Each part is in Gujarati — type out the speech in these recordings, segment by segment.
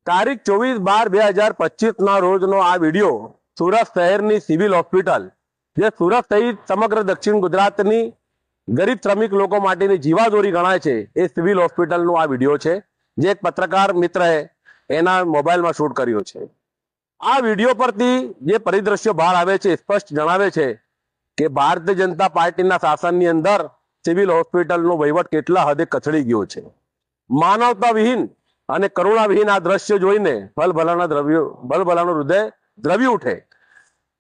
તારીખ 24/12/2025 ના રોજનો આ વિડીયો સુરત શહેરની સિવિલ હોસ્પિટલ, જે સુરત સહિત સમગ્ર દક્ષિણ ગુજરાતની ગરીબ શ્રમિક લોકો માટેની જીવાદોરી ગણાય છે, એ સિવિલ હોસ્પિટલનો આ વિડીયો છે, જે એક પત્રકાર મિત્રએ એના મોબાઈલમાં શૂટ કર્યો છે. આ વિડીયો પરથી જે પરિદ્રશ્યો બહાર આવે છે, સ્પષ્ટ જણાવે છે કે ભારતીય જનતા પાર્ટીના શાસનની અંદર સિવિલ હોસ્પિટલનો વહીવટ કેટલા હદે કચડી ગયો છે. માનવતા વિહીન અને કરુણા વિહીન આ દ્રશ્ય જોઈને ભલભલાનું હૃદય દ્રવી ઉઠે.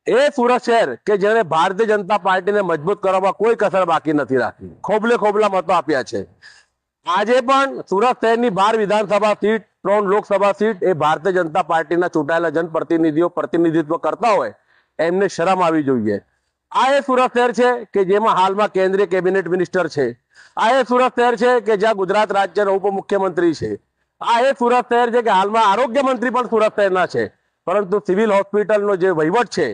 એ સુરત શહેર કે જેને ભારતીય જનતા પાર્ટીને મજબૂત કરવામાં કોઈ કસર બાકી નથી રાખી, ખોબલા મતો આપ્યા છે. આજે પણ સુરત શહેરની 12 વિધાનસભા સીટ, 3 લોકસભા સીટ એ ભારતીય જનતા પાર્ટીના ચૂંટાયેલા જનપ્રતિનિધિઓ પ્રતિનિધિત્વ કરતા હોય, એમને શરમ આવી જોઈએ. આ એ સુરત શહેર છે કે જેમાં હાલમાં કેન્દ્રીય કેબિનેટ મિનિસ્ટર છે. આ એ સુરત શહેર છે કે જ્યાં ગુજરાત રાજ્યના ઉપમુખ્યમંત્રી છે. આ એ સુરત શહેર છે કે હાલમાં આરોગ્ય મંત્રી પણ સુરત શહેરના છે. પરંતુ સિવિલ હોસ્પિટલનો જે વહીવટ છે,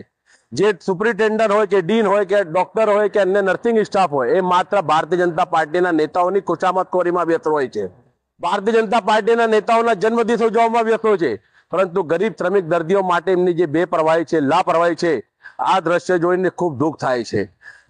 જે સુપ્રિન્ટેન્ડન્ટ હોય કે ડીન હોય કે ડોક્ટર હોય કે અન્ય નર્સિંગ સ્ટાફ હોય, એ માત્ર ભારતીય જનતા પાર્ટીના નેતાઓની ખુશામતખોરીમાં વ્યસ્ત હોય છે. ભારતીય જનતા પાર્ટીના નેતાઓના જન્મદિવસ ઉજવવામાં વ્યસ્ત હોય છે. પરંતુ ગરીબ શ્રમિક દર્દીઓ માટે એમની જે બેપરવાહી છે, લાપરવાહી છે, આ દ્રશ્ય જોઈને ખૂબ દુઃખ થાય છે.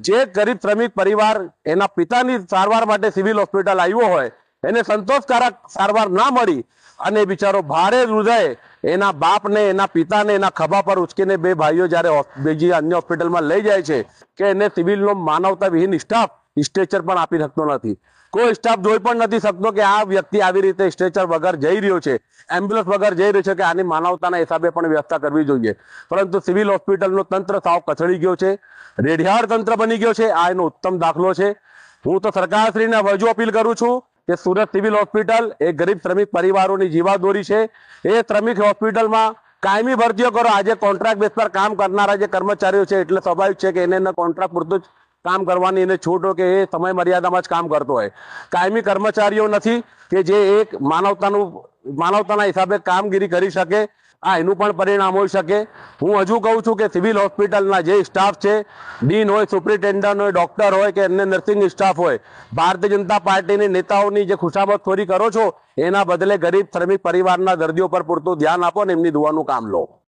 જે ગરીબ શ્રમિક પરિવાર એના પિતાની સારવાર માટે સિવિલ હોસ્પિટલ આવ્યો હોય, એને સંતોષકારક સારવાર ના મળી અને બિચારો ભારે હૃદય એના બાપને, એના પિતાને એના ખભા પર ઉચકીને બે ભાઈઓ જ્યારે બીજી અન્ય હોસ્પિટલમાં લઈ જાય છે કે એને સિવિલનો માનવતા વિહીન સ્ટાફ સ્ટ્રેચર પણ આપી શકતો નથી. કોઈ સ્ટાફ જોઈ પણ નથી શકતો કે આ વ્યક્તિ આવી રીતે સ્ટ્રેચર વગર જઈ રહ્યો છે, એમ્બ્યુલન્સ વગર જઈ રહ્યો છે, કે આની માનવતાના હિસાબે પણ વ્યવસ્થા કરવી જોઈએ. પરંતુ સિવિલ હોસ્પિટલનો તંત્ર સાવ કચડી ગયો છે, રેઢિયાળ તંત્ર બની ગયો છે. આ એનો ઉત્તમ દાખલો છે. હું તો સરકારશ્રીને વધુ અપીલ કરું છું કે સુરત સિવિલ હોસ્પિટલ એ ગરીબ શ્રમિક પરિવારોની જીવાદોરી છે. એ શ્રમિક હોસ્પિટલમાં કાયમી ભરતીઓ કરો. આજે કોન્ટ્રાક્ટ બેઝ પર કામ કરનારા જે કર્મચારીઓ છે, એટલે સ્વાભાવિક છે કે એને કોન્ટ્રાક્ટ પૂરતું જ કામ કરવાની એને છૂટ હોય કે એ સમય મર્યાદામાં જ કામ કરતો હોય. કાયમી કર્મચારીઓ નથી કે જે એક માનવતાના હિસાબે કામગીરી કરી શકે. આ એનું પણ પરિણામ હોઈ શકે. હું હજુ કહું છું કે સિવિલ હોસ્પિટલના જે સ્ટાફ છે, ડીન હોય, સુપ્રિન્ટેન્ડન્ટ હોય, ડોક્ટર હોય કે અન્ય નર્સિંગ સ્ટાફ હોય, ભારતીય જનતા પાર્ટીની નેતાઓની જે ખુશામતખોરી કરો છો, એના બદલે ગરીબ શ્રમિક પરિવારના દર્દીઓ પર પૂરતું ધ્યાન આપો અને એમની દુઆનું કામ લો.